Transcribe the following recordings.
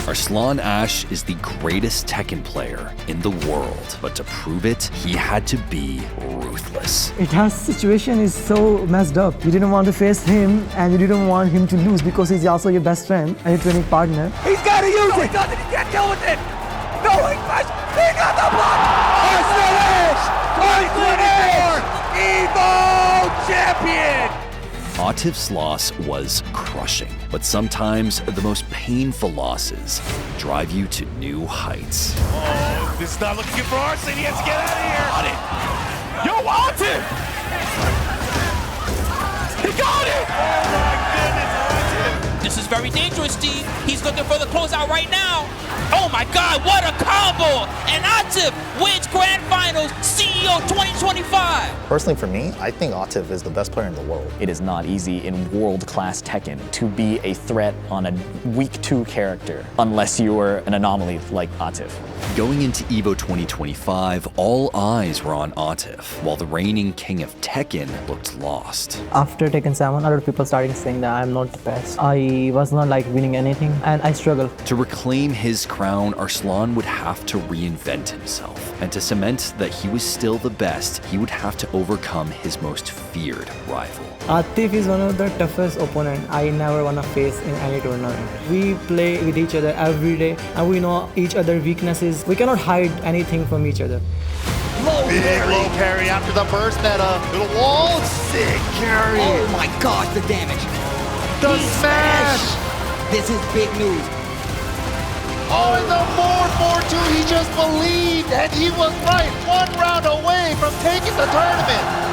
Arslan Ash is the greatest Tekken player in the world, but to prove it, he had to be ruthless. Itan's situation is so messed up. You didn't want to face him, and you didn't want him to lose because he's also your best friend and your training partner. He's got to use it! He doesn't, he can't deal with it! No, he got the block! Arslan Ash! 2024 EVO champion! Atif's loss was crushing, but sometimes the most painful losses drive you to new heights. Oh, this is not looking good for Arslan. He has to get out of here. Yo, Atif! He got it! Oh my goodness, Atif! This is very dangerous, Steve. He's looking for the closeout right now. Oh my God, what a combo! And Atif wins Grand Finals CEO 2025. Personally for me, I think Atif is the best player in the world. It is not easy in world-class Tekken to be a threat on a week 2 character unless you were an anomaly like Atif. Going into EVO 2025, all eyes were on Atif, while the reigning king of Tekken looked lost. After Tekken 7, a lot of people started saying that I'm not the best. I was not like winning anything, and I struggled. To reclaim his crown, Arslan would have to reinvent himself. And to cement that he was still the best, he would have to overcome his most feared rival. Atif is one of the toughest opponents I never want to face in any tournament. We play with each other every day, and we know each other's weaknesses. We cannot hide anything from each other. Big low parry after the burst meta. Little wall, sick carry. Oh my gosh, the damage. The smash. This is big news. Oh, and the 4-4-2, he just believed, and he was right. 1 round away from taking the tournament.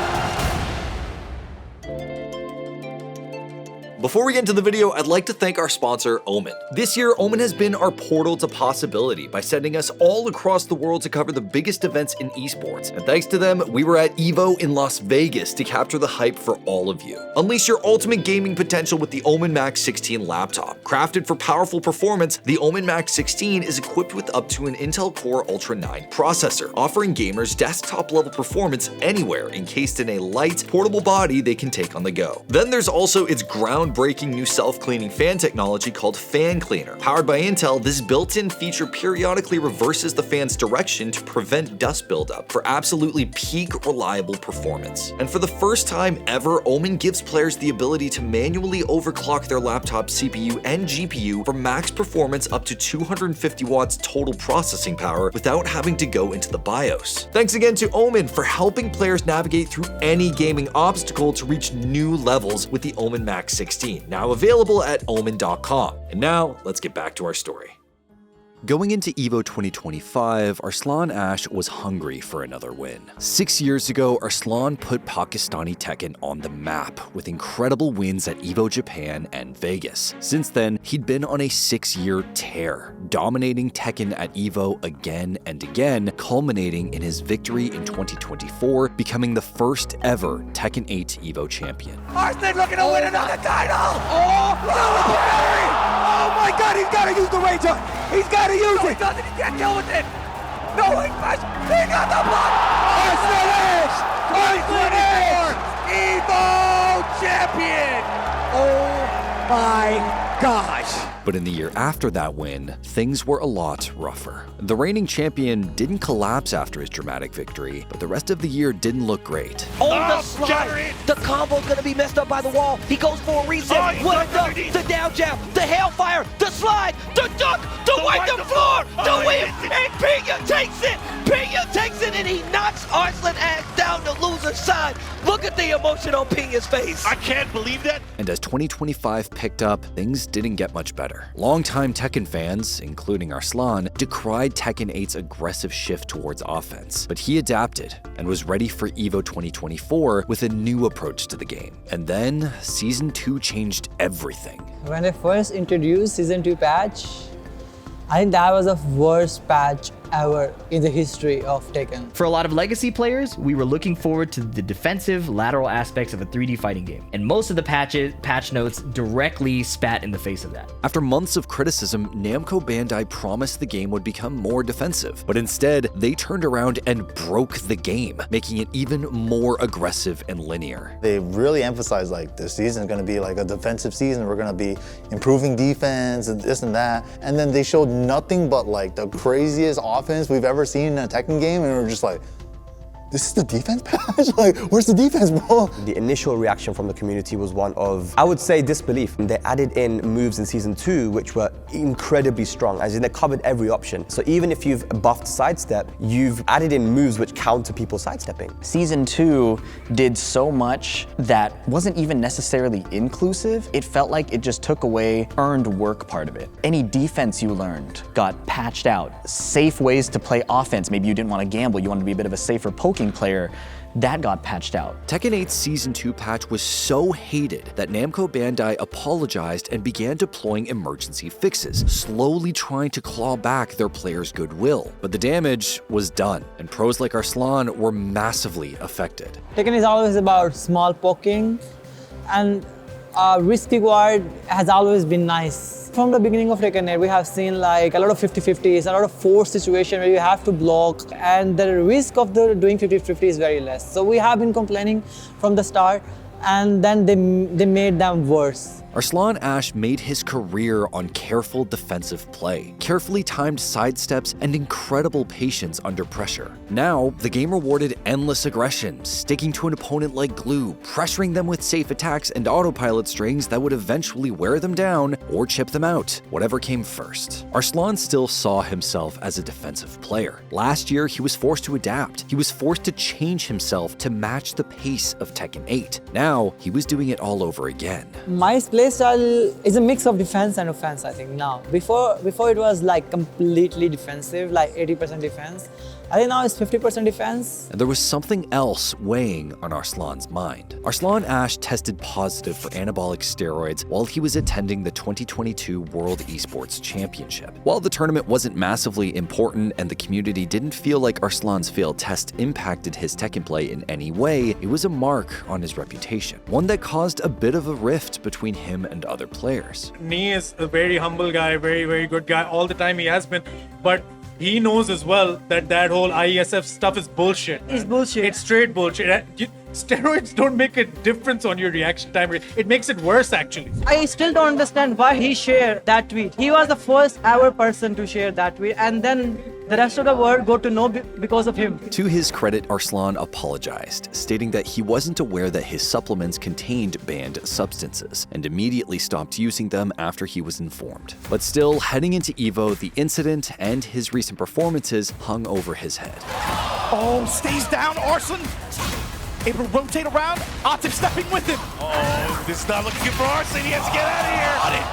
Before we get into the video, I'd like to thank our sponsor, Omen. This year, Omen has been our portal to possibility by sending us all across the world to cover the biggest events in esports. And thanks to them, we were at EVO in Las Vegas to capture the hype for all of you. Unleash your ultimate gaming potential with the Omen Max 16 laptop. Crafted for powerful performance, the Omen Max 16 is equipped with up to an Intel Core Ultra 9 processor, offering gamers desktop-level performance anywhere encased in a light, portable body they can take on the go. Then there's also its groundbreaking new self-cleaning fan technology called Fan Cleaner. Powered by Intel, this built-in feature periodically reverses the fan's direction to prevent dust buildup for absolutely peak reliable performance. And for the first time ever, Omen gives players the ability to manually overclock their laptop CPU and GPU for max performance up to 250 watts total processing power without having to go into the BIOS. Thanks again to Omen for helping players navigate through any gaming obstacle to reach new levels with the Omen Max 16. Now available at omen.com. And now, let's get back to our story. Going into EVO 2025, Arslan Ash was hungry for another win. 6 years ago, Arslan put Pakistani Tekken on the map with incredible wins at EVO Japan and Vegas. Since then, he'd been on a 6-year tear, dominating Tekken at EVO again and again, culminating in his victory in 2024, becoming the first ever Tekken 8 EVO champion. Arslan looking to win another title! Oh, no! Oh my God, he's got to use the rage up! He's got to use it! He doesn't, he can't deal with it! No, he got the block! Arslan Ash! 2024 EVO champion! Oh my gosh! But in the year after that win, things were a lot rougher. The reigning champion didn't collapse after his dramatic victory, but the rest of the year didn't look great. Oh, the slide! The combo's gonna be messed up by the wall. He goes for a reset. What the down jab, the hellfire, the slide, the duck, the wipe the floor, the whip, and Pena takes it! Pena takes it, and he knocks Arslan Ash down the loser's side. Look at the emotion on Pena's face. I can't believe that. And as 2025 picked up, things didn't get much better. Longtime Tekken fans, including Arslan, decried Tekken 8's aggressive shift towards offense, but he adapted and was ready for EVO 2024 with a new approach to the game. And then, Season 2 changed everything. When I first introduced Season 2 patch, I think that was the worst patch ever in the history of Tekken. For a lot of legacy players, we were looking forward to the defensive, lateral aspects of a 3D fighting game, and most of the patch notes directly spat in the face of that. After months of criticism, Namco Bandai promised the game would become more defensive, but instead, they turned around and broke the game, making it even more aggressive and linear. They really emphasized like this season is going to be like a defensive season. We're going to be improving defense and this and that. And then they showed nothing but like the craziest offense we've ever seen in a Tekken game, and we're just like, this is the defense patch? Like, where's the defense, bro? The initial reaction from the community was one of, I would say, disbelief. They added in moves in Season 2 which were incredibly strong, as in they covered every option. So even if you've buffed sidestep, you've added in moves which counter people sidestepping. Season 2 did so much that wasn't even necessarily inclusive. It felt like it just took away earned work part of it. Any defense you learned got patched out. Safe ways to play offense. Maybe you didn't want to gamble, you wanted to be a bit of a safer poking player. That got patched out. Tekken 8's Season 2 patch was so hated that Namco Bandai apologized and began deploying emergency fixes, slowly trying to claw back their players' goodwill. But the damage was done, and pros like Arslan were massively affected. Tekken is always about small poking, and risk reward has always been nice. From the beginning of Tekken 8, we have seen like a lot of 50-50s, a lot of force situation where you have to block, and the risk of doing 50-50 is very less. So we have been complaining from the start, and then they made them worse. Arslan Ash made his career on careful defensive play, carefully timed sidesteps, and incredible patience under pressure. Now, the game rewarded endless aggression, sticking to an opponent like glue, pressuring them with safe attacks and autopilot strings that would eventually wear them down or chip them out, whatever came first. Arslan still saw himself as a defensive player. Last year, he was forced to adapt. He was forced to change himself to match the pace of Tekken 8. Now, he was doing it all over again. My playstyle is a mix of defense and offense, I think, now. Before it was like completely defensive, like 80% defense. I think now it's 50% defense. And there was something else weighing on Arslan's mind. Arslan Ash tested positive for anabolic steroids while he was attending the 2022 World Esports Championship. While the tournament wasn't massively important and the community didn't feel like Arslan's failed test impacted his Tekken play in any way, it was a mark on his reputation, one that caused a bit of a rift between him and other players. Nee is a very humble guy, very, very good guy. All the time he has been, but he knows as well that whole IESF stuff is bullshit. It's bullshit. It's straight bullshit. Steroids don't make a difference on your reaction time. It makes it worse, actually. I still don't understand why he shared that tweet. He was the first ever person to share that tweet, and then the rest of the world got to know because of him. To his credit, Arslan apologized, stating that he wasn't aware that his supplements contained banned substances and immediately stopped using them after he was informed. But still, heading into EVO, the incident and his recent performances hung over his head. Oh, stays down, Arslan. Able to rotate around, Atif stepping with him. Oh, this is not looking good for Arslan. He has to get out of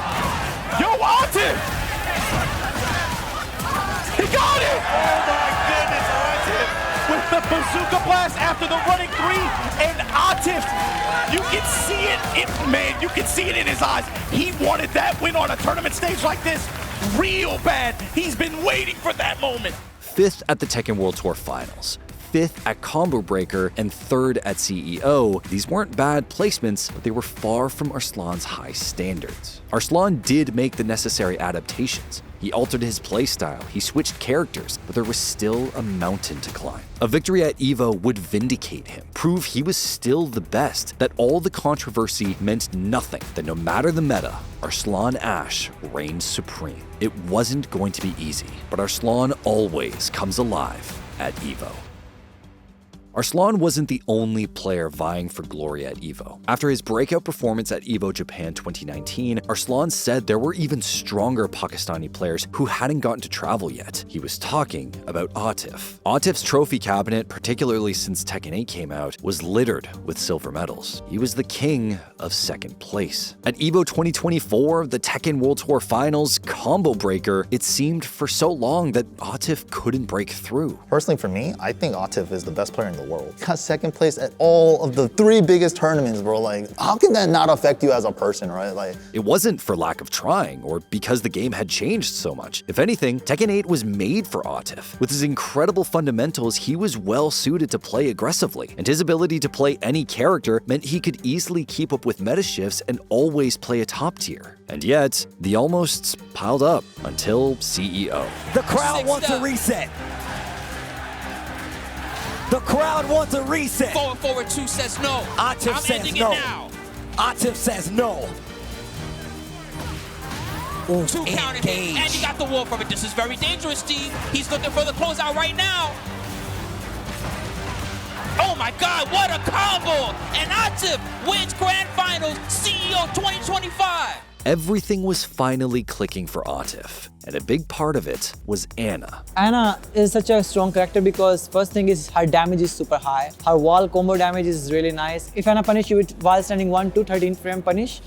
here. Yo, Atif! He got it! Oh my goodness, Atif with the bazooka blast after the running three, and Atif, you can see it, man, you can see it in his eyes. He wanted that win on a tournament stage like this real bad. He's been waiting for that moment. 5th at the Tekken World Tour Finals, 5th at Combo Breaker, and 3rd at CEO. These weren't bad placements, but they were far from Arslan's high standards. Arslan did make the necessary adaptations. He altered his playstyle, he switched characters, but there was still a mountain to climb. A victory at EVO would vindicate him, prove he was still the best, that all the controversy meant nothing, that no matter the meta, Arslan Ash reigned supreme. It wasn't going to be easy, but Arslan always comes alive at EVO. Arslan wasn't the only player vying for glory at EVO. After his breakout performance at EVO Japan 2019, Arslan said there were even stronger Pakistani players who hadn't gotten to travel yet. He was talking about Atif. Atif's trophy cabinet, particularly since Tekken 8 came out, was littered with silver medals. He was the king of second place. At EVO 2024, the Tekken World Tour Finals Combo Breaker, it seemed for so long that Atif couldn't break through. Personally for me, I think Atif is the best player in the world. Got second place at all of the 3 biggest tournaments, bro. Like, how can that not affect you as a person, right? Like, it wasn't for lack of trying or because the game had changed so much. If anything, Tekken 8 was made for Atif. With his incredible fundamentals, he was well suited to play aggressively, and his ability to play any character meant he could easily keep up with meta shifts and always play a top tier. And yet, the almosts piled up until CEO. The crowd wants a reset. The crowd wants a reset. Forward 2 says no. Atif I'm says ending no. it now. Atif says no. Ooh, 2 counter hit, and he got the wall from it. This is very dangerous, Steve. He's looking for the closeout right now. Oh my God, what a combo! And Atif wins Grand Finals, CEO 2025. Everything was finally clicking for Atif, and a big part of it was Ana. Ana is such a strong character because first thing is her damage is super high. Her wall combo damage is really nice. If Ana punish you with while standing 1-2 13 frame punish,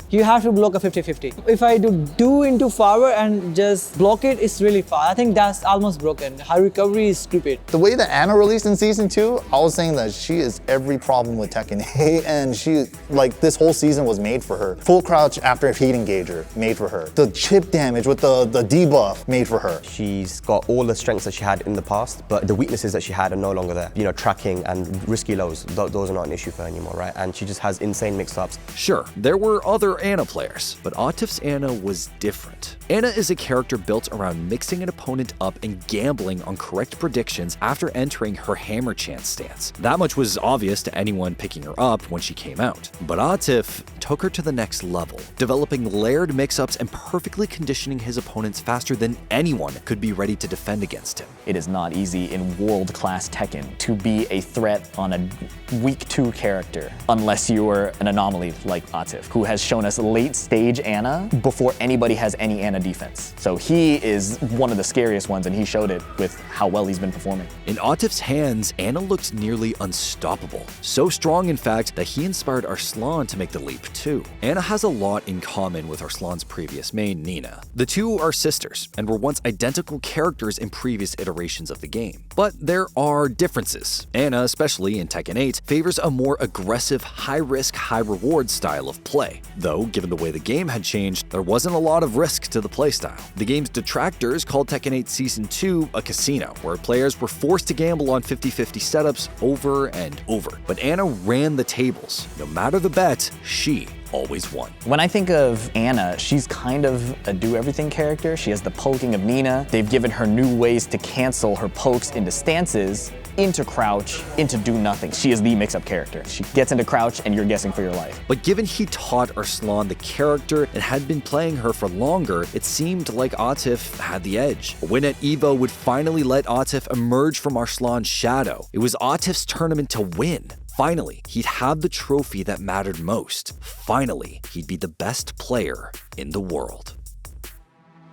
you have to block a 50-50. If I do into forward and just block it, it's really far. I think that's almost broken. Her recovery is stupid. the way that Ana released in Season 2, I was saying that she is every problem with Tekken 8, and she, like, this whole season was made for her. Full crouch after a heat engager, made for her. The chip damage with the debuff, made for her. She's got all the strengths that she had in the past, but the weaknesses that she had are no longer there. You know, tracking and risky lows, those are not an issue for her anymore, right? And she just has insane mix-ups. Sure, there were other Ana players, but Atif's Ana was different. Ana is a character built around mixing an opponent up and gambling on correct predictions after entering her hammer chance stance. That much was obvious to anyone picking her up when she came out. But Atif took her to the next level, developing layered mix-ups and perfectly conditioning his opponents faster than anyone could be ready to defend against him. It is not easy in world-class Tekken to be a threat on a week 2 character, unless you are an anomaly like Atif, who has shown us late-stage Ana before anybody has any Ana defense. So he is one of the scariest ones, and he showed it with how well he's been performing. In Atif's hands, Ana looked nearly unstoppable. So strong, in fact, that he inspired Arslan to make the leap too. Ana has a lot in common with Arslan's previous main, Nina. The two are sisters, and were once identical characters in previous iterations of the game. But there are differences. Ana, especially in Tekken 8, favors a more aggressive, high-risk, high-reward style of play. Though, given the way the game had changed, there wasn't a lot of risk to the playstyle. The game's detractors called Tekken 8 Season 2 a casino, where players were forced to gamble on 50-50 setups over and over. But Ana ran the tables. No matter the bet, she always won. When I think of Ana, she's kind of a do-everything character. She has the poking of Nina. They've given her new ways to cancel her pokes into stances, into crouch, into do nothing. She is the mix-up character. She gets into crouch and you're guessing for your life. But given he taught Arslan the character and had been playing her for longer, it seemed like Atif had the edge. A win at EVO would finally let Atif emerge from Arslan's shadow. It was Atif's tournament to win. Finally, he'd have the trophy that mattered most. Finally, he'd be the best player in the world.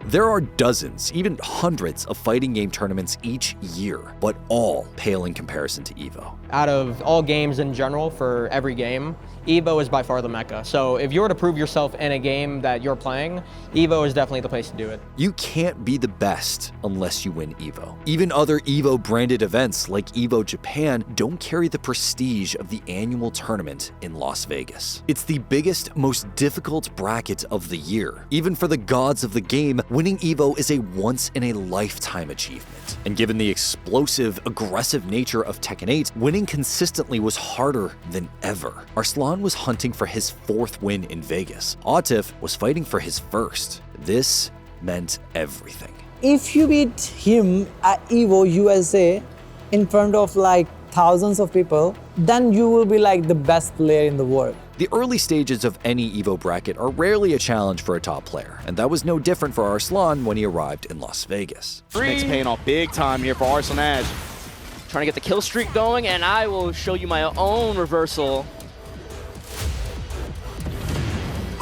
There are dozens, even hundreds of fighting game tournaments each year, but all pale in comparison to EVO. Out of all games in general, for every game, EVO is by far the mecca. So if you were to prove yourself in a game that you're playing, EVO is definitely the place to do it. You can't be the best unless you win EVO. Even other EVO branded events like EVO Japan don't carry the prestige of the annual tournament in Las Vegas. It's the biggest, most difficult bracket of the year. Even for the gods of the game, winning EVO is a once-in-a-lifetime achievement. And given the explosive, aggressive nature of Tekken 8, winning consistently was harder than ever. Arslan was hunting for his 4th win in Vegas. Atif was fighting for his 1st. This meant everything. If you beat him at EVO USA in front of like thousands of people, then you will be like the best player in the world. The early stages of any EVO bracket are rarely a challenge for a top player, and that was no different for Arslan when he arrived in Las Vegas. Snake's paying off big time here for Arslan Ash. Trying to get the kill streak going, and I will show you my own reversal.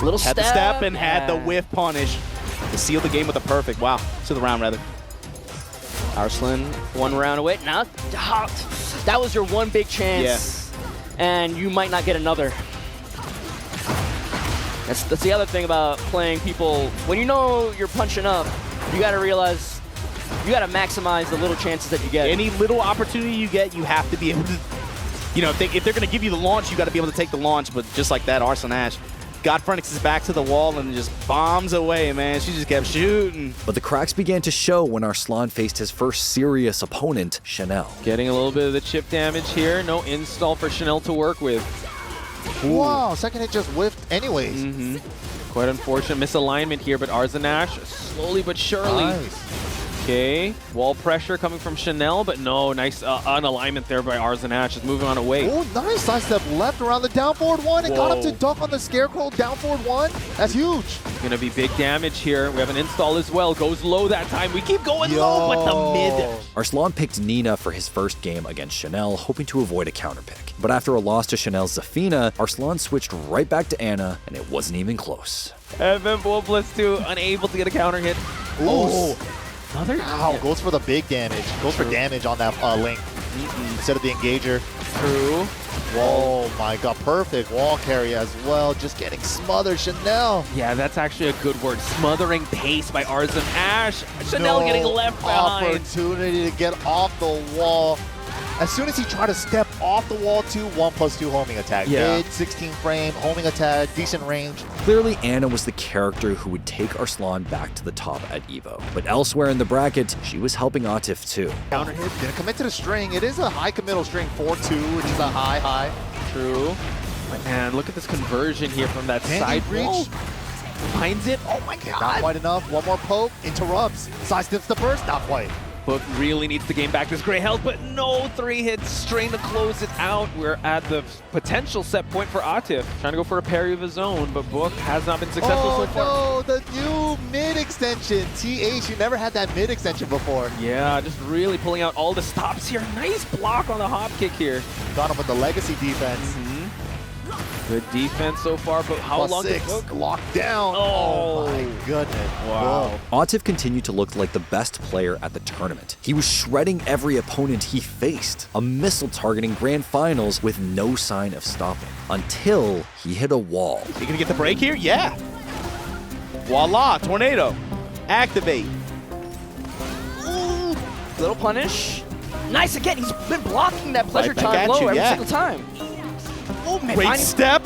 Little had step. the step and had the whiff punish to seal the game with a perfect. Wow, to the round rather. Arslan, 1 round away. Now, that was your one big chance, and you might not get another. That's the other thing about playing people. When you know you're punching up, you got to realize you got to maximize the little chances that you get. Any little opportunity you get, you have to be able to you know, if they're going to give you the launch, you got to be able to take the launch. But just like that, Arslan Ash got Frenix's back to the wall and just bombs away, man. She just kept shooting. But the cracks began to show when Arslan faced his first serious opponent, Chanel. Getting a little bit of the chip damage here. No install for Chanel to work with. Wow, second hit just whiffed anyways. Quite unfortunate misalignment here, but Arslan Ash slowly but surely. Nice. Okay, wall pressure coming from Chanel, but no, nice unalignment there by Arslan Ash, just moving on away. Oh, nice sidestep left around the down forward one. It got up to duck on the Scarecrow, down forward one. That's huge. Gonna be big damage here. We have an install as well. Goes low that time. We keep going low with the mid. Arslan picked Nina for his first game against Chanel, hoping to avoid a counter pick. But after a loss to Chanel's Zafina, Arslan switched right back to Anna, and it wasn't even close. And then +2, unable to get a counter hit. Oh. Another? Wow, goes for the big damage. Goes for damage on that link instead of the engager. True. Oh my god, perfect wall carry as well. Just getting smothered, Chanel. Yeah, that's actually a good word. Smothering pace by Arslan Ash. Chanel getting left behind. Opportunity to get off the wall. As soon as he tried to step off the wall to 1+2 homing attack. Yeah. Mid 16 frame, homing attack, decent range. Clearly, Anna was the character who would take Arslan back to the top at EVO. But elsewhere in the bracket, she was helping Atif too. Counter hit, didn't commit to the string. It is a high committal string, 4-2, which is a high. True. And look at this conversion here from that Can side he reach? wall. Finds it. Oh my god. Not quite enough. One more poke, interrupts. Sidesteps the burst, not quite. Book really needs to gain back this gray health, but no 3-hit string to close it out. We're at the potential set point for Atif. Trying to go for a parry of his own, but Book has not been successful so far. Oh no, the new mid extension. TH, you never had that mid extension before. Yeah, just really pulling out all the stops here. Nice block on the hop kick here. Got him with the legacy defense. Good defense so far, but how long did Book? Locked down. Oh my goodness. Wow. Atif continued to look like the best player at the tournament. He was shredding every opponent he faced, a missile targeting grand finals with no sign of stopping, until he hit a wall. You gonna get the break here? Yeah. Voila, tornado. Activate. Ooh, little punish. Nice again. He's been blocking that pleasure Right back time at low you, every yeah. single time. Oh, man, Great step.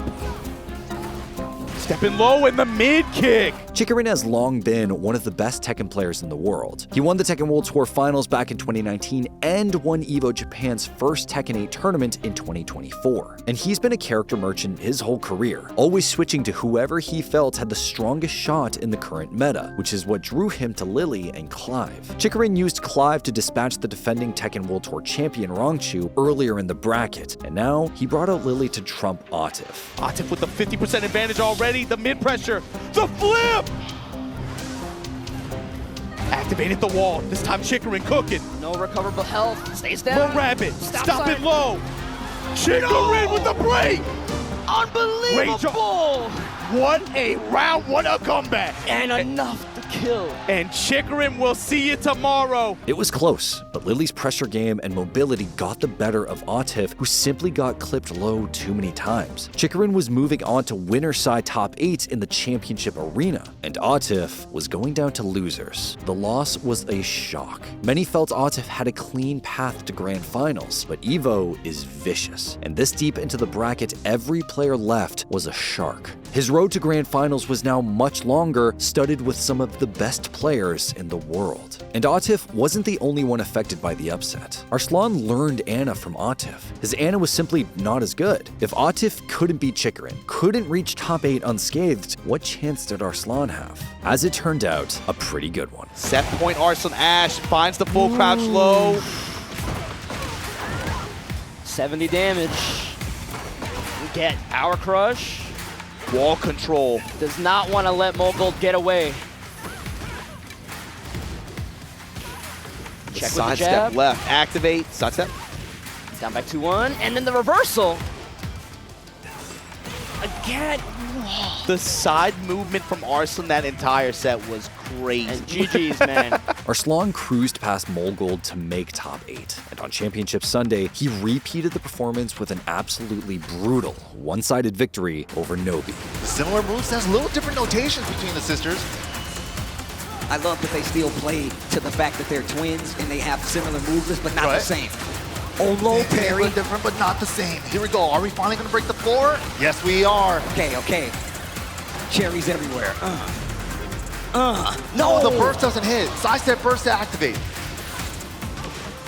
Stepping low in the mid kick. Chikurin has long been one of the best Tekken players in the world. He won the Tekken World Tour Finals back in 2019 and won EVO Japan's first Tekken 8 tournament in 2024. And he's been a character merchant his whole career, always switching to whoever he felt had the strongest shot in the current meta, which is what drew him to Lily and Clive. Chikurin used Clive to dispatch the defending Tekken World Tour champion Rongchu earlier in the bracket, and now he brought out Lily to trump Atif. Atif with the 50% advantage already. The mid pressure. The flip. Activated the wall. This time Chikurin cooking. No recoverable health. Stays down. More rabbit. Stop it sign. low. Chikurin with the break. Unbelievable. What a round. What a comeback. And enough to kill. And Chikurin will see you tomorrow. It was close, but Lily's pressure game and mobility got the better of Atif, who simply got clipped low too many times. Chikurin was moving on to winner side top 8 in the championship arena, and Atif was going down to losers. The loss was a shock. Many felt Atif had a clean path to grand finals, but EVO is vicious, and this deep into the bracket, every player left was a shark. His road to grand finals was now much longer, studded with some of the best players in the world. And Atif wasn't the only one affected by the upset. Arslan learned Anna from Atif. His Anna was simply not as good. If Atif couldn't beat Chikurin, couldn't reach top 8 unscathed, what chance did Arslan have? As it turned out, a pretty good one. Set point Arslan Ash finds the full crouch low. 70 damage. We get Power Crush. Wall control. Does not want to let Mogul get away. Check with the Side jab. step left. Activate. Side step. Down back 2-1. And then the reversal. Again. The side movement from Arslan that entire set was crazy. And GG's, man. Arslan cruised past Molgold to make top 8, and on Championship Sunday, he repeated the performance with an absolutely brutal one-sided victory over Nobi. Similar moves, has little different notations between the sisters. I love that they still play to the fact that they're twins and they have similar movements, but not the same. Oh, low parry. Different, but not the same. Here we go. Are we finally going to break the floor? Yes, we are. Okay. Cherries everywhere. No, the burst doesn't hit. Sidestep burst to activate.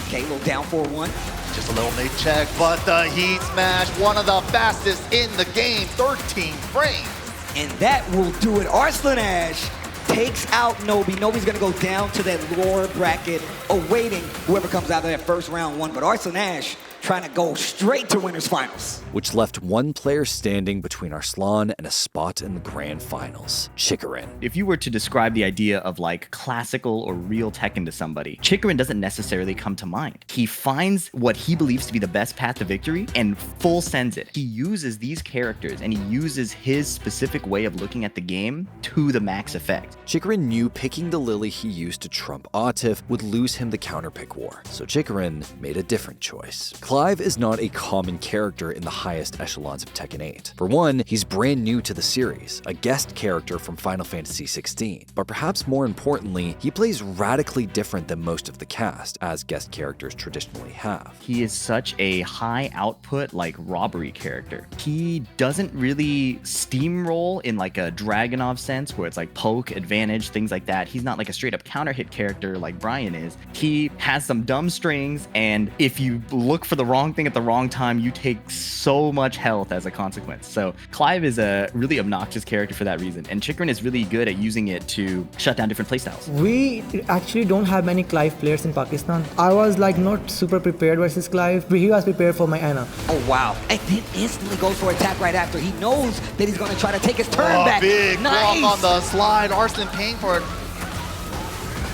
Okay, little down 4-1. Just a little mid check, but the heat smash, one of the fastest in the game, 13 frames. And that will do it. Arslan Ash takes out Nobi. Nobi's gonna go down to that lower bracket, awaiting whoever comes out of that first round one. But Arslan Ash trying to go straight to winners finals. Which left one player standing between Arslan and a spot in the grand finals, Chikurin. If you were to describe the idea of like classical or real Tekken to somebody, Chikurin doesn't necessarily come to mind. He finds what he believes to be the best path to victory and full sends it. He uses these characters and he uses his specific way of looking at the game to the max effect. Chikurin knew picking the Lily he used to trump Atif would lose him the counterpick war, so Chikurin made a different choice. Clive is not a common character in the highest echelons of Tekken 8. For one, he's brand new to the series, a guest character from Final Fantasy XVI. But perhaps more importantly, he plays radically different than most of the cast, as guest characters traditionally have. He is such a high output, like robbery character. He doesn't really steamroll in like a Dragunov sense where it's like poke, advantage, things like that. He's not like a straight up counter hit character like Brian is. He has some dumb strings, and if you look for the wrong thing at the wrong time, you take so much health as a consequence. So Clive is a really obnoxious character for that reason, and Chikurin is really good at using it to shut down different playstyles. We actually don't have many Clive players in Pakistan. I was like not super prepared versus Clive, but he was prepared for my Anna. Oh wow, and then instantly goes for attack right after. He knows that he's gonna try to take his turn back. Big nice. block on the slide, Arslan paying for it.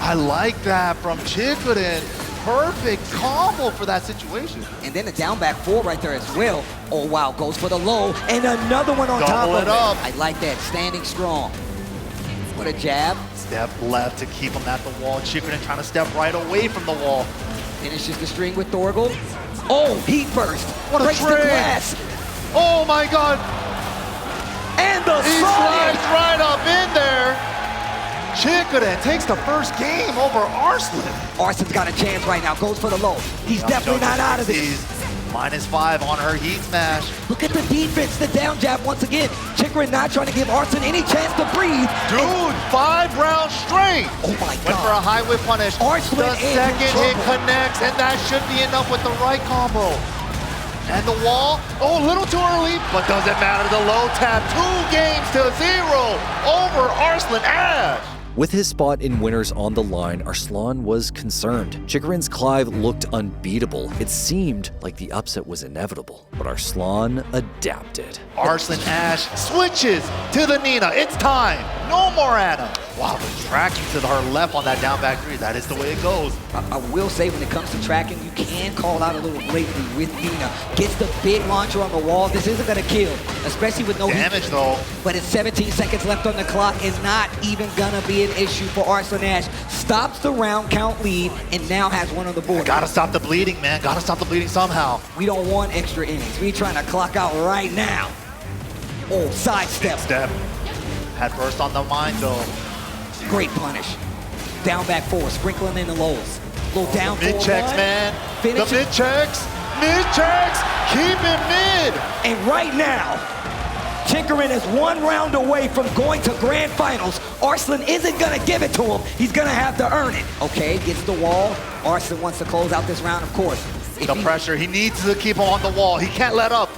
I like that from Chikurin. Perfect combo for that situation. And then the down back 4 right there as well. Oh wow, goes for the low, and another one on top Double of it up. I like that, standing strong. What a jab. Step left to keep him at the wall. Chikurin trying to step right away from the wall. Finishes the string with Thorgal. Oh, heat burst. What a breaks the trade. glass. Oh my god. And the He slides right up in there. Chikurin takes the first game over Arslan. Arslan's got a chance right now, goes for the low. He's definitely not out of this. -5 on her heat smash. Look at the defense, the down jab once again. Chikurin not trying to give Arslan any chance to breathe. Dude, 5 rounds straight. Oh my god. Went for a high whip punish. Arslan the second hit connects, and that should be enough with the right combo. And the wall, oh, a little too early, but doesn't matter. The low tap, 2 games to 0 over Arslan Ash. With his spot in winners on the line, Arslan was concerned. Chikurin's Clive looked unbeatable. It seemed like the upset was inevitable, but Arslan adapted. Arslan Ash switches to the Nina. It's time. No more Anna. Wow, the tracking to her left on that down back 3. That is the way it goes. I will say when it comes to tracking, you can call out a little blatantly with Nina. Gets the big launcher on the wall. This isn't going to kill, especially with no damage heat. though. But it's 17 seconds left on the clock and not even going to be an issue for Arslan Ash. Stops the round count lead and now has one on the board. Gotta stop the bleeding, man. Gotta stop the bleeding somehow. We don't want extra innings. We're trying to clock out right now. Oh, sidestep. Step. Had burst on the mind though. Great punish. Down back 4, sprinkling in the lows. Little down mid checks, man. The mid checks. Mid checks. Keep it mid. And right now, Chikurin is 1 round away from going to grand finals. Arslan isn't gonna give it to him. He's gonna have to earn it. Okay, gets the wall. Arslan wants to close out this round, of course. The pressure, he needs to keep him on the wall. He can't let up.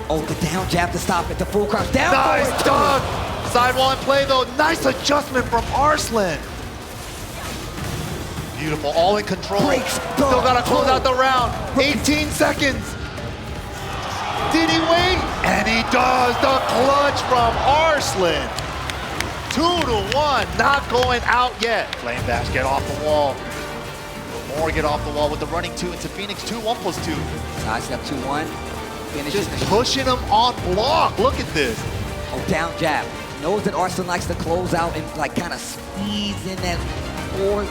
Oh, the down jab to stop it. The full crouch down. Nice dunk. Side one play though. Nice adjustment from Arslan. Beautiful, all in control. Still gotta close out the round. 18 seconds. Did he wait? And he does. The clutch from Arslan. 2-1, not going out yet. Flame Bash, get off the wall. More get off the wall with the running 2 into Phoenix 2, 1+2. Sidestep 2-1. Finishes just pushing him on block. Look at this. Oh, down jab. Knows that Arslan likes to close out and like kind of squeeze in that forward.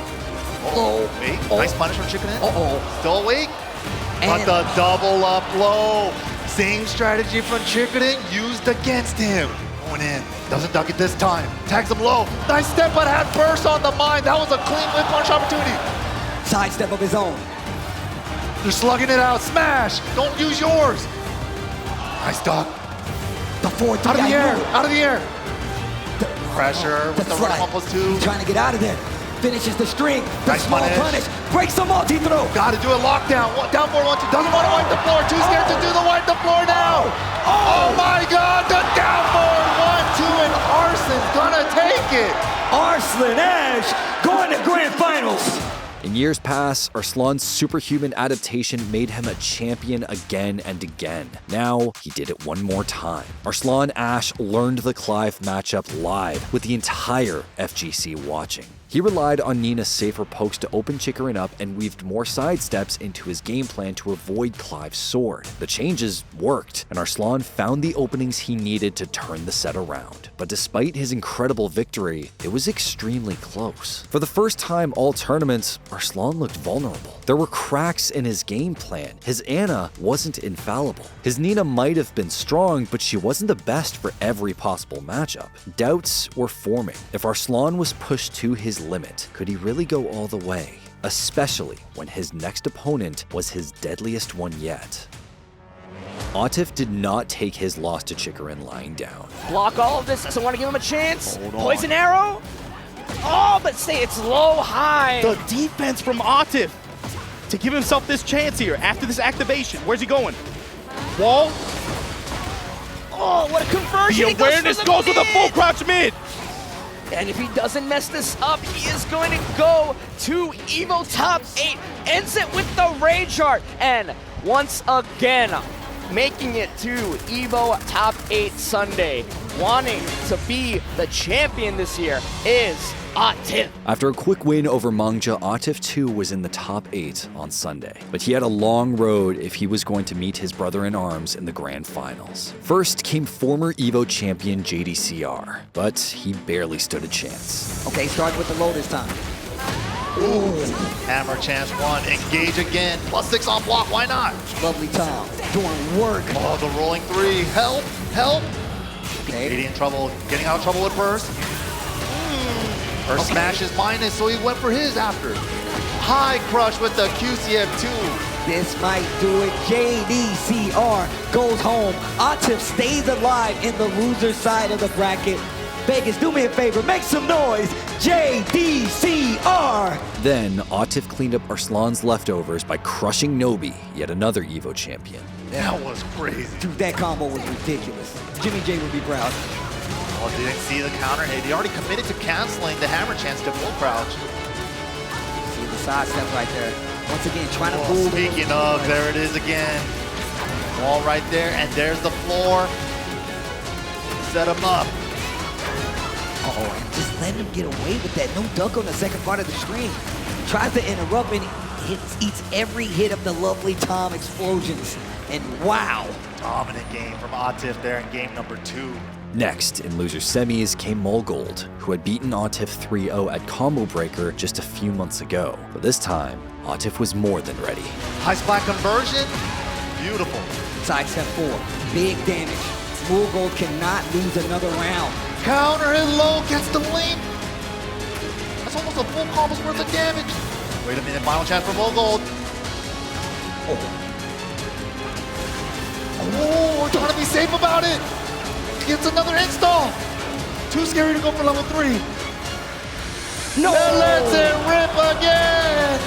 Low. Wait, nice punish from Chikurin. Uh-oh. Still awake. But the double up low. Same strategy from Chikurin used against him. Going in. Doesn't duck it this time. Tags him low. Nice step, but had burst on the mind. That was a clean whip punch opportunity. Sidestep of his own. They're slugging it out. Smash! Don't use yours. Nice duck. The forward Out of the air. move. Out of the air. Pressure with the slide. running 1+2. Trying to get out of there. Finishes the string. The Nice small punish. Breaks the multi-throw. Got to do a lockdown. Down 4-1-2. Doesn't want to wipe the floor. Too scared to do the wipe the floor now. Oh my God. The down 4-1-2 and Arslan's gonna take it. Arslan Ash going to grand finals. In years past, Arslan's superhuman adaptation made him a champion again and again. Now, he did it one more time. Arslan Ash learned the Clive matchup live with the entire FGC watching. He relied on Nina's safer pokes to open Chikurin up and weaved more sidesteps into his game plan to avoid Clive's sword. The changes worked, and Arslan found the openings he needed to turn the set around. But despite his incredible victory, it was extremely close. For the first time all tournaments, Arslan looked vulnerable. There were cracks in his game plan. His Ana wasn't infallible. His Nina might have been strong, but she wasn't the best for every possible matchup. Doubts were forming. If Arslan was pushed to his limit, could he really go all the way? Especially when his next opponent was his deadliest one yet. Atif did not take his loss to Chikurin lying down. Block all of this. Doesn't want to give him a chance. Poison arrow. Oh, but say it's low high. The defense from Atif to give himself this chance here after this activation. Where's he going? Wall. Oh, what a conversion. The awareness goes with a full crouch mid. And if he doesn't mess this up, he is going to go to Evo top 8. Ends it with the Rage Art. And once again, making it to Evo top 8 Sunday. Wanting to be the champion this year is Atif. After a quick win over Mangja, Atif too was in the top 8 on Sunday. But he had a long road if he was going to meet his brother-in-arms in the grand finals. First came former Evo champion JDCR, but he barely stood a chance. Okay, starting with the low this time. Ooh. Hammer chance 1. Engage again. +6 on block. Why not? Lovely Tom doing work. Oh, the rolling 3. Help. Help. Okay. Getting in trouble. Getting out of trouble with Burst. Or smash is minus, so he went for his after. High crush with the QCF2. This might do it. JDCR goes home. Atif stays alive in the loser side of the bracket. Vegas, do me a favor, make some noise. JDCR. Then, Atif cleaned up Arslan's leftovers by crushing Nobi, yet another Evo champion. That was crazy. Dude, that combo was ridiculous. Jimmy J would be proud. Oh, didn't see the counter hit. He already committed to canceling the hammer chance to full crouch. See the side step right there. Once again, trying to fool. Speaking of, there it is again. Wall right there, and there's the floor. Set him up. Uh-oh, and just let him get away with that. No dunk on the second part of the string. Tries to interrupt and eats every hit of the lovely Tom explosions. And wow. Dominant game from Atif there in game number 2. Next, in loser semis, came Mulgold, who had beaten Atif 3-0 at Combo Breaker just a few months ago. But this time, Atif was more than ready. High splat conversion. Beautiful. Side step 4. Big damage. Mulgold cannot lose another round. Counter hit low, gets the link. That's almost a full combo's worth of damage. Wait a minute, final chance for Mulgold. Oh, we're trying to be safe about it. Gets another install. Too scary to go for level 3. No! And lets it rip again.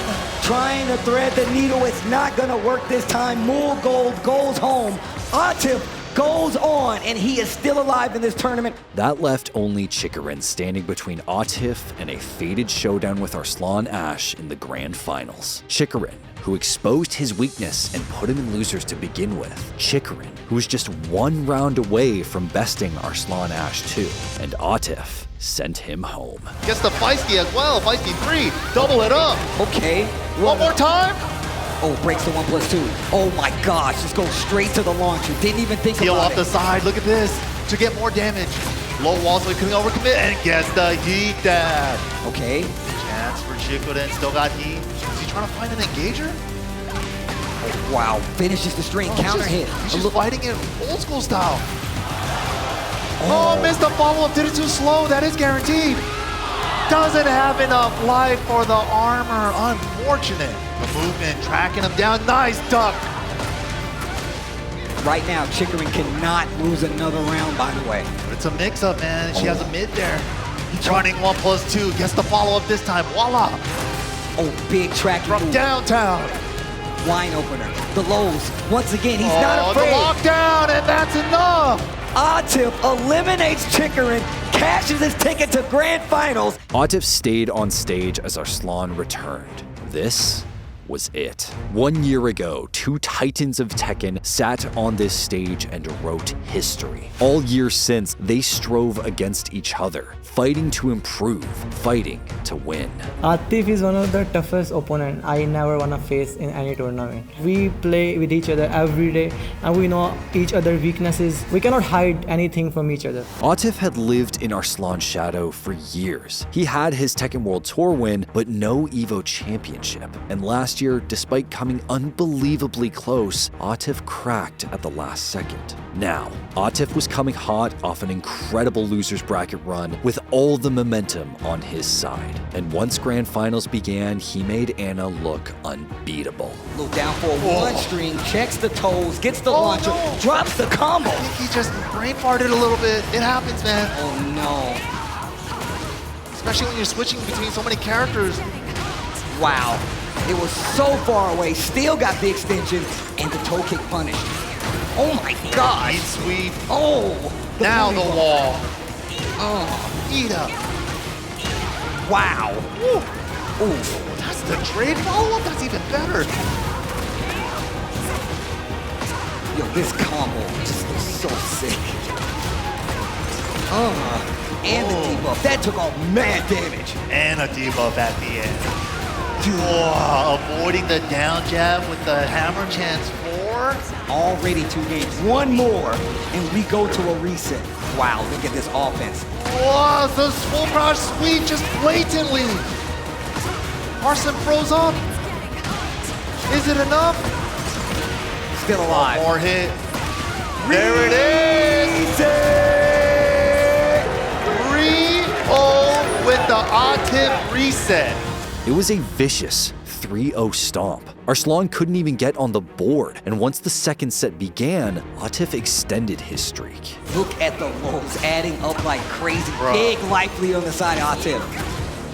Trying to thread the needle. It's not going to work this time. Mulgold goes home. Atif goes on, and he is still alive in this tournament. That left only Chikurin standing between Atif and a fated showdown with Arslan Ash in the grand finals. Chikurin, who exposed his weakness and put him in losers to begin with. Chikurin, who was just one round away from besting Arslan Ash too. And Atif sent him home. Gets the Feisty as well. Feisty 3. Double it up. Okay. One more time. Oh, breaks the 1+2. Oh my gosh, just goes straight to the launcher. Didn't even think Heel about off it. the side. Look at this. To get more damage. Low wall, so he couldn't overcommit and gets the heat dab. Okay. Chance for Chikurin. Still got heat. Is he trying to find an engager? Oh, wow. Finishes the string. Counter hit. He's just fighting it old school style. Oh, missed the follow-up. Did it too slow. That is guaranteed. Doesn't have enough life for the armor. Unfortunate. The movement, tracking him down. Nice duck. Right now, Chikurin cannot lose another round, by the way. It's a mix-up, man. She has a mid there. He's running 1+2. Gets the follow-up this time. Voila. Oh, big track from downtown. Wine opener. The lows. Once again, he's not afraid. The lockdown, and that's enough. Atif eliminates Chikurin, cashes his ticket to Grand Finals. Atif stayed on stage as Arslan returned. This was it. 1 year ago, two titans of Tekken sat on this stage and wrote history. All year since, they strove against each other, fighting to improve, fighting to win. Atif is one of the toughest opponents I never want to face in any tournament. We play with each other every day and we know each other's weaknesses. We cannot hide anything from each other. Atif had lived in Arslan's shadow for years. He had his Tekken World Tour win, but no EVO championship. And last year, despite coming unbelievably close, Atif cracked at the last second. Now, Atif was coming hot off an incredible losers bracket run with all the momentum on his side. And once Grand Finals began, he made Anna look unbeatable. Little down for one string, checks the toes, gets the launcher, drops the combo. I think he just brain farted a little bit. It happens, man. Oh no. Especially when you're switching between so many characters. Wow. It was so far away, still got the extension, and the toe kick punished. Oh my God! Sweep. Oh! Now the wall. Oh. Eat up. Wow. Ooh. That's the trade follow-up? That's even better. Yo, this combo just looks so sick. And the debuff. That took off mad damage. And a debuff at the end. Oh, avoiding the down jab with the hammer chance 4. Already 2 games. One more, and we go to a reset. Wow, look at this offense. Wow, the full crouch sweep just blatantly. Arslan froze up. Is it enough? Still alive. One more hit. There it is. 3-0 with the Atif reset. It was a vicious 3-0 stomp. Arslan couldn't even get on the board, and once the second set began, Atif extended his streak. Look at the lows adding up like crazy. Bro. Big life lead on the side of Atif.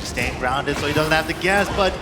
Staying grounded so he doesn't have to guess, but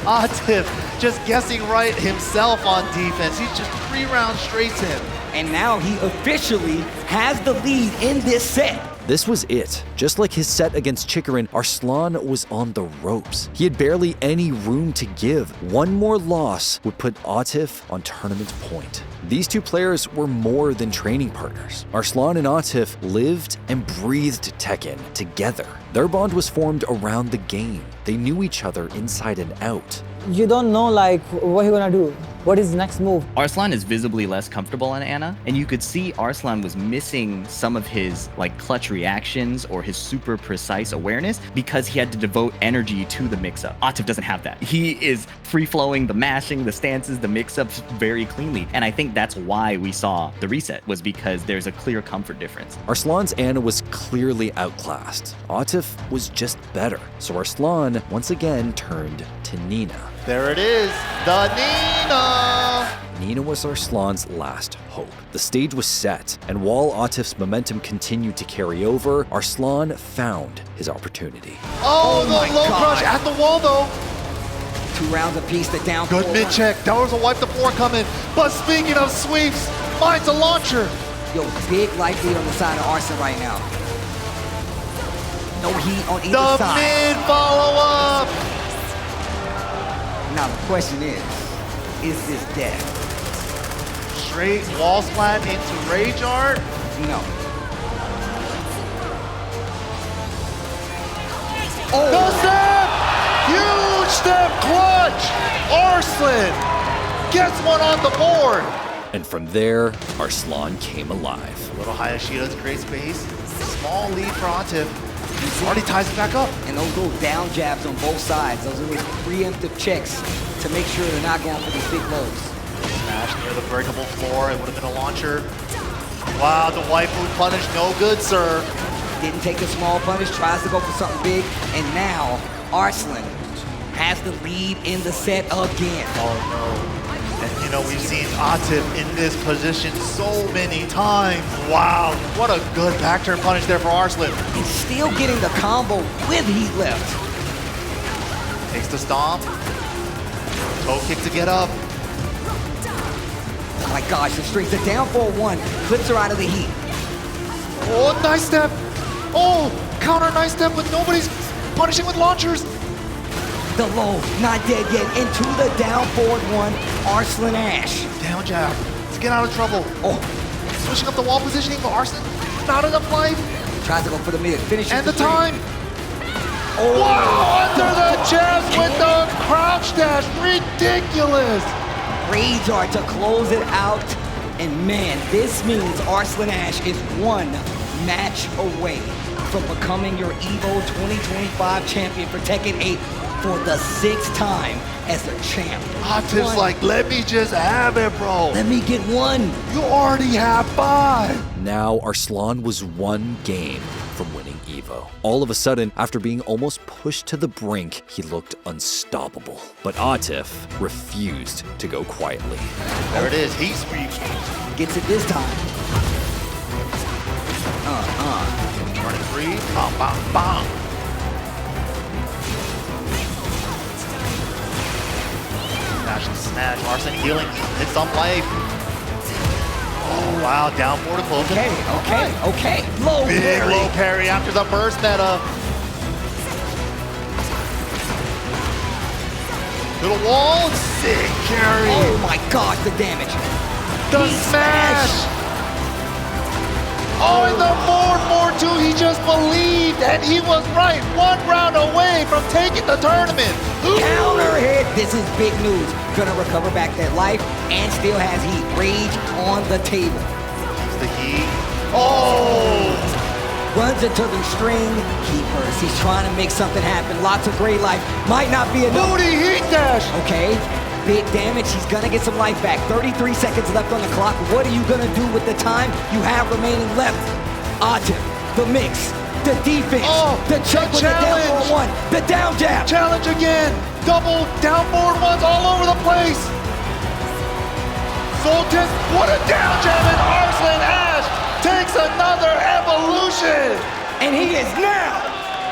Atif just guessing right himself on defense. He's just 3 rounds straight to him. And now he officially has the lead in this set. This was it. Just like his set against Chikurin, Arslan was on the ropes. He had barely any room to give. One more loss would put Atif on tournament point. These two players were more than training partners. Arslan and Atif lived and breathed Tekken together. Their bond was formed around the game. They knew each other inside and out. You don't know like what he's gonna do. What is his next move? Arslan is visibly less comfortable on Anna, and you could see Arslan was missing some of his like clutch reactions or his super precise awareness because he had to devote energy to the mix-up. Atif doesn't have that. He is free-flowing, the mashing, the stances, the mix-ups very cleanly, and I think that's why we saw the reset, was because there's a clear comfort difference. Arslan's Anna was clearly outclassed. Atif was just better, so Arslan once again turned to Nina. There it is, the Nina! Nina was Arslan's last hope. The stage was set, and while Atif's momentum continued to carry over, Arslan found his opportunity. Oh the low crush at the wall though. 2 rounds apiece, the down. Good mid check. That was a wipe the floor coming. But speaking of sweeps, finds a launcher. Yo, big life lead on the side of Arslan right now. No heat on either the side. The mid follow up. Now the question is this dead? Straight wall splat into Rage Art? No. Oh. The step! Huge step clutch! Arslan gets one on the board! And from there, Arslan came alive. A little Hayashida's great space. Small lead for Atif. Already ties it back up. And those little down jabs on both sides, those are preemptive checks to make sure they're not going for these big lows. Smash near the breakable floor, it would have been a launcher. Wow, the waifu punish, no good, sir. Didn't take the small punish, tries to go for something big, and now Arslan has the lead in the set again. Oh no. And you know, we've seen Atif in this position so many times. Wow, what a good back turn punish there for Arslan. And still getting the combo with heat left. Takes the stomp. Toe kick to get up. Oh my gosh, the strings are down 4-1, clips her out of the heat. Oh, nice step. Oh, counter nice step, but nobody's punishing with launchers. The low, not dead yet, into the down forward one, Arslan Ash. Down jab to get out of trouble. Oh, switching up the wall positioning for Arslan. Not enough life. Tries to go for the mid, finishes and the string. time. Oh. Wow, under the chest with the crouch dash, ridiculous. Rage art to close it out. And man, this means Arslan Ash is one match away from becoming your EVO 2025 champion for Tekken 8 for the 6th time as a champ. Atif's like, let me just have it, bro. Let me get one. You already have 5. Now, Arslan was one game from winning EVO. All of a sudden, after being almost pushed to the brink, he looked unstoppable. But Atif refused to go quietly. There it is, he's free. Gets it this time. Running free, bam, bam, bam. Smash and smash, Arslan healing, hits some life. Oh wow, down forward to close it. Okay. Low big parry. Low parry after the burst meta. To the wall, sick carry. Oh my gosh, the damage. The smash. Oh, and the more too, he just believed, and he was right. 1 round away from taking the tournament. Counter hit. This is big news. Gonna recover back that life and still has heat. Rage on the table. Use the heat. Oh! Runs into the string keepers. He's trying to make something happen. Lots of great life. Might not be enough. Booty heat dash. Okay. Big damage. He's gonna get some life back. 33 seconds left on the clock. What are you gonna do with the time you have remaining left? Atif, the mix, the defense, the check with the down forward one, the down jab. Challenge again. Double down forward ones all over the place. Sultan, what a down jab, and Arslan Ash takes another evolution. And he is now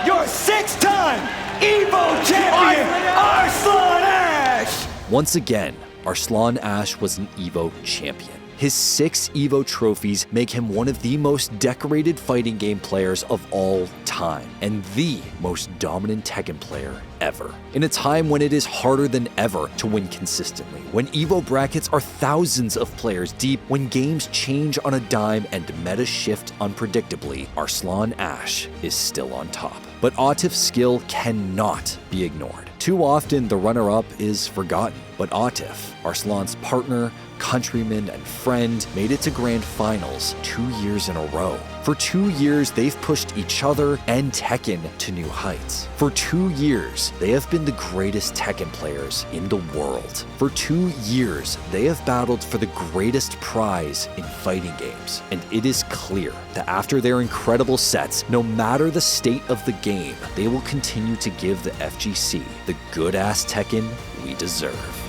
your 6th-time EVO champion, Arslan Ash. Once again, Arslan Ash was an EVO champion. His 6 EVO trophies make him one of the most decorated fighting game players of all time, and the most dominant Tekken player ever. In a time when it is harder than ever to win consistently, when EVO brackets are thousands of players deep, when games change on a dime and meta shift unpredictably, Arslan Ash is still on top. But Atif's skill cannot be ignored. Too often, the runner-up is forgotten, but Atif, Arslan's partner, countryman, and friend, made it to grand finals 2 years in a row. For 2 years, they've pushed each other and Tekken to new heights. For 2 years, they have been the greatest Tekken players in the world. For 2 years, they have battled for the greatest prize in fighting games. And it is clear that after their incredible sets, no matter the state of the game, they will continue to give the FGC the good-ass Tekken we deserve.